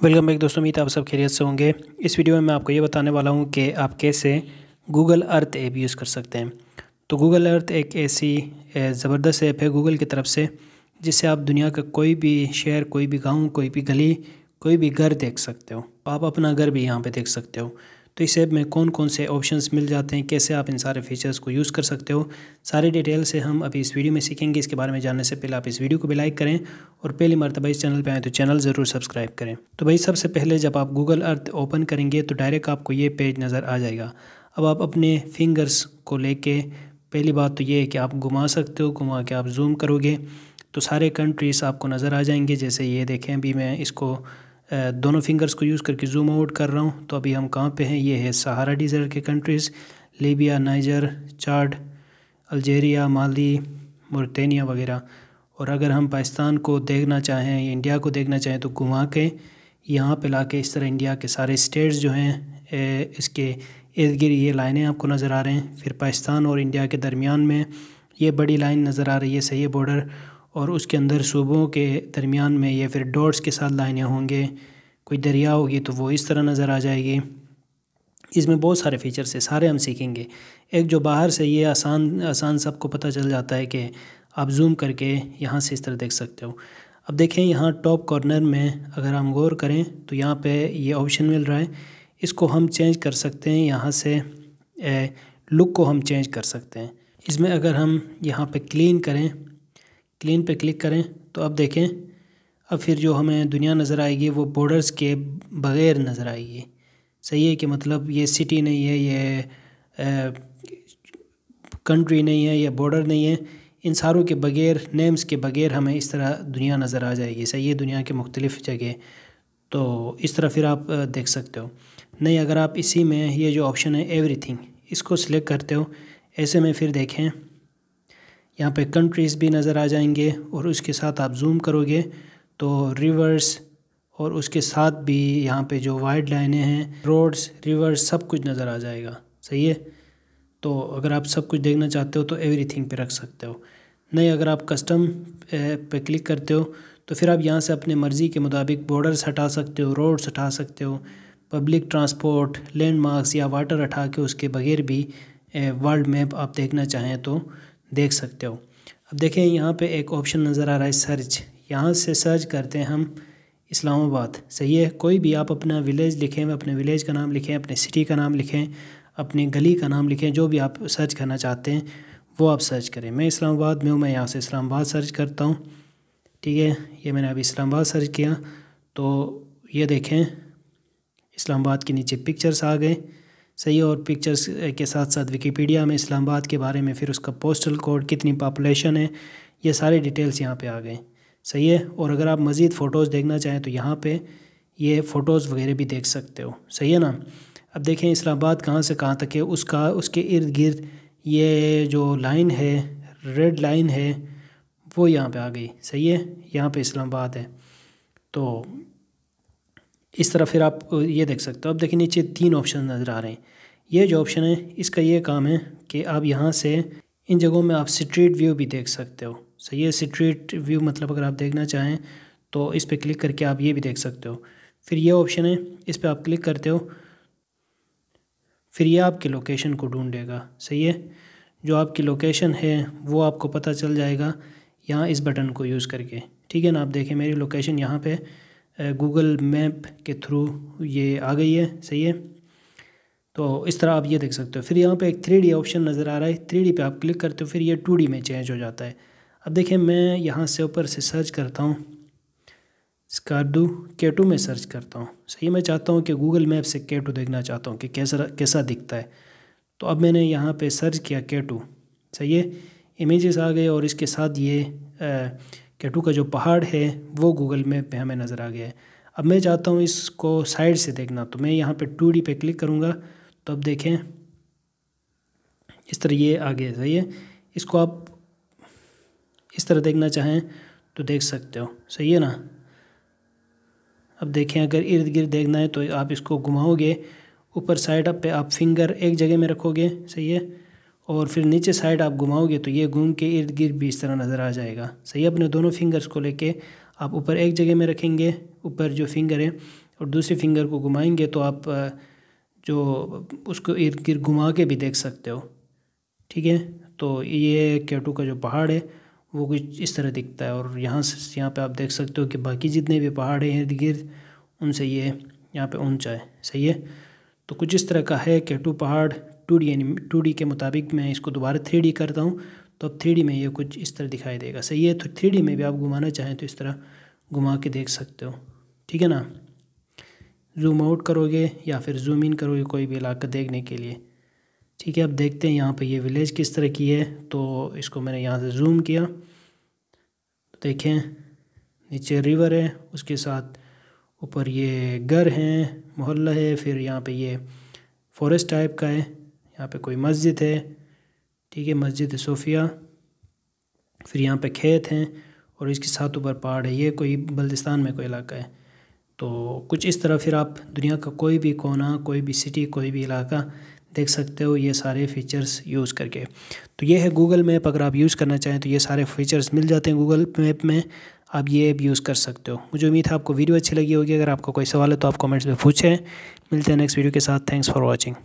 Welcome back दोस्तों। उम्मीद है आप सब खैरियत से होंगे। इस वीडियो में मैं आपको ये बताने वाला हूँ कि आप कैसे गूगल अर्थ ऐप यूज़ कर सकते हैं। तो गूगल अर्थ एक ऐसी ज़बरदस्त ऐप है गूगल की तरफ से, जिससे आप दुनिया का कोई भी शहर, कोई भी गांव, कोई भी गली, कोई भी घर देख सकते हो। आप अपना घर भी यहाँ पे देख सकते हो। तो इस ऐप में कौन कौन से ऑप्शंस मिल जाते हैं, कैसे आप इन सारे फीचर्स को यूज़ कर सकते हो, सारी डिटेल से हम अभी इस वीडियो में सीखेंगे। इसके बारे में जानने से पहले आप इस वीडियो को भी लाइक करें और पहली मर्तबा इस चैनल पे आए तो चैनल ज़रूर सब्सक्राइब करें। तो भाई सबसे पहले जब आप गूगल अर्थ ओपन करेंगे तो डायरेक्ट आपको ये पेज नज़र आ जाएगा। अब आप अपने फिंगर्स को लेके पहली बात तो ये है कि आप घुमा सकते हो, घुमा के आप जूम करोगे तो सारे कंट्रीज़ आपको नज़र आ जाएंगे। जैसे ये देखें, अभी मैं इसको दोनों फिंगर्स को यूज़ करके जूम आउट कर रहा हूँ। तो अभी हम कहाँ पे हैं, ये है सहारा डिज़र्ट के कंट्रीज़, लीबिया, नाइजर, चाड, अल्जेरिया, माली, मौरितानिया वगैरह। और अगर हम पाकिस्तान को देखना चाहें या इंडिया को देखना चाहें तो घुमा के यहाँ पे लाके इस तरह इंडिया के सारे स्टेट्स जो हैं इसके इर्द गिर्द ये लाइनें आपको नज़र आ रहे हैं। फिर पाकिस्तान और इंडिया के दरमियान में ये बड़ी लाइन नज़र आ रही है, सही है, बॉर्डर। और उसके अंदर सूबों के दरमियान में ये फिर डॉट्स के साथ लाइनें होंगे। कोई दरिया होगी तो वो इस तरह नज़र आ जाएगी। इसमें बहुत सारे फीचर्स हैं, सारे हम सीखेंगे। एक जो बाहर से ये आसान सबको पता चल जाता है कि आप जूम करके यहाँ से इस तरह देख सकते हो। अब देखें यहाँ टॉप कॉर्नर में अगर हम गौर करें तो यहाँ पे ये ऑप्शन मिल रहा है, इसको हम चेंज कर सकते हैं। यहाँ से लुक को हम चेंज कर सकते हैं। इसमें अगर हम यहाँ पे क्लीन करें, क्लीन पे क्लिक करें तो अब देखें, अब फिर जो हमें दुनिया नज़र आएगी वो बॉर्डर्स के बग़ैर नज़र आएगी। सही है कि मतलब ये सिटी नहीं है, ये कंट्री नहीं है, ये बॉर्डर नहीं है, इन सारों के बग़ैर, नेम्स के बग़ैर हमें इस तरह दुनिया नज़र आ जाएगी। सही है, दुनिया के मुख्तलिफ़ जगह। तो इस तरह फिर आप देख सकते हो। नहीं, अगर आप इसी में ये जो ऑप्शन है एवरीथिंग, इसको सिलेक्ट करते हो, ऐसे में फिर देखें यहाँ पे कंट्रीज़ भी नज़र आ जाएंगे और उसके साथ आप जूम करोगे तो रिवर्स और उसके साथ भी यहाँ पे जो वाइड लाइनें हैं, रोड्स, रिवर्स, सब कुछ नज़र आ जाएगा। सही है। तो अगर आप सब कुछ देखना चाहते हो तो एवरीथिंग पे रख सकते हो। नहीं, अगर आप कस्टम पे क्लिक करते हो तो फिर आप यहाँ से अपने मर्ज़ी के मुताबिक बॉर्डर्स हटा सकते हो, रोड्स हटा सकते हो, पब्लिक ट्रांसपोर्ट, लैंडमार्क्स या वाटर हटा के उसके बगैर भी वर्ल्ड मैप आप देखना चाहें तो देख सकते हो। अब देखें यहाँ पे एक ऑप्शन नज़र आ रहा है सर्च। यहाँ से सर्च करते हैं हम इस्लामाबाद। सही है, कोई भी आप अपना विलेज लिखें, अपने विलेज का नाम लिखें, अपने सिटी का नाम लिखें, अपनी गली का नाम लिखें, जो भी आप सर्च करना चाहते हैं वो आप सर्च करें। मैं इस्लामाबाद में हूँ, मैं यहाँ से इस्लामाबाद सर्च करता हूँ। ठीक है, ये मैंने अभी इस्लामाबाद सर्च किया तो ये देखें इस्लामाबाद के नीचे पिक्चर्स आ गए। सही है, और पिक्चर्स के साथ साथ विकिपीडिया में इस्लामाबाद के बारे में, फिर उसका पोस्टल कोड, कितनी पॉपुलेशन है, ये सारे डिटेल्स यहाँ पे आ गए। सही है। और अगर आप मज़ीद फ़ोटोज़ देखना चाहें तो यहाँ पे ये फ़ोटोज़ वगैरह भी देख सकते हो। सही है ना। अब देखें इस्लामाबाद कहाँ से कहाँ तक है, उसके इर्द गिर्द ये जो लाइन है, रेड लाइन है, वो यहाँ पे आ गई। सही है, यहाँ पे इस्लामाबाद है। तो इस तरह फिर आप ये देख सकते हो। अब देखिए नीचे 3 ऑप्शन नज़र आ रहे हैं। ये जो ऑप्शन है इसका ये काम है कि आप यहाँ से इन जगहों में आप स्ट्रीट व्यू भी देख सकते हो। सही है, स्ट्रीट व्यू मतलब अगर आप देखना चाहें तो इस पर क्लिक करके आप ये भी देख सकते हो। फिर ये ऑप्शन है, इस पर आप क्लिक करते हो, फिर ये आपकी लोकेशन को ढूंढेगा। सही है, जो आपकी लोकेशन है वो आपको पता चल जाएगा यहाँ इस बटन को यूज़ करके। ठीक है ना। आप देखें मेरी लोकेशन यहाँ पे गूगल मैप के थ्रू ये आ गई है। सही है, तो इस तरह आप ये देख सकते हो। फिर यहाँ पे एक 3D ऑप्शन नज़र आ रहा है, 3D पे आप क्लिक करते हो, फिर ये 2D में चेंज हो जाता है। अब देखें मैं यहाँ से ऊपर से सर्च करता हूँ, स्कार्डू K2 में सर्च करता हूँ। सही है, मैं चाहता हूँ कि गूगल मैप से K2 देखना चाहता हूँ कि कैसा दिखता है। तो अब मैंने यहाँ पे सर्च किया K2। सही है, इमेजेस आ गए और इसके साथ ये K2 का जो पहाड़ है वो गूगल मैप पे हमें नज़र आ गया है। अब मैं चाहता हूँ इसको साइड से देखना, तो मैं यहाँ पे 2D पे क्लिक करूँगा तो अब देखें इस तरह ये आ गया। सही है, इसको आप इस तरह देखना चाहें तो देख सकते हो। सही है ना। अब देखें अगर इर्द गिर्द देखना है तो आप इसको घुमाओगे, ऊपर साइड पे आप फिंगर एक जगह में रखोगे। सही है, और फिर नीचे साइड आप घुमाओगे तो ये घूम के इर्द गिर्द भी इस तरह नज़र आ जाएगा। सही है, अपने दोनों फिंगर्स को लेके आप ऊपर एक जगह में रखेंगे, ऊपर जो फिंगर है, और दूसरी फिंगर को घुमाएंगे तो आप जो उसको इर्द गिर्द घुमा के भी देख सकते हो। ठीक है, तो ये K2 का जो पहाड़ है वो कुछ इस तरह दिखता है। और यहाँ पे आप देख सकते हो कि बाकी जितने भी पहाड़ हैं इर्द गिर्द उनसे ये यहाँ पे ऊंचा है। सही है, तो कुछ इस तरह का है K2 पहाड़ 2D यानी 2D के मुताबिक। मैं इसको दोबारा 3D करता हूँ तो अब 3D में ये कुछ इस तरह दिखाई देगा। सही है, तो 3D में भी आप घुमाना चाहें तो इस तरह घुमा के देख सकते हो। ठीक है ना, जूम आउट करोगे या फिर जूम इन करोगे कोई भी इलाका देखने के लिए। ठीक है, अब देखते हैं यहाँ पे ये विलेज किस तरह की है। तो इसको मैंने यहाँ से जूम किया तो देखें नीचे रिवर है, उसके साथ ऊपर ये घर हैं, मोहल्ला है, फिर यहाँ पे ये फॉरेस्ट टाइप का है, यहाँ पे कोई मस्जिद है। ठीक है, मस्जिद सोफिया, फिर यहाँ पे खेत हैं और इसके साथ ऊपर पहाड़ है। ये कोई बल्दिस्तान में कोई इलाका है। तो कुछ इस तरह फिर आप दुनिया का कोई भी कोना, कोई भी सिटी, कोई भी इलाका देख सकते हो ये सारे फीचर्स यूज़ करके। तो ये है गूगल मैप। अगर आप यूज़ करना चाहें तो ये सारे फीचर्स मिल जाते हैं गूगल मैप में, आप ये ऐप यूज़ कर सकते हो। मुझे उम्मीद है आपको वीडियो अच्छी लगी होगी। अगर आपका कोई सवाल है तो आप कमेंट्स में पूछें। मिलते हैं नेक्स्ट वीडियो के साथ। Thanks for watching.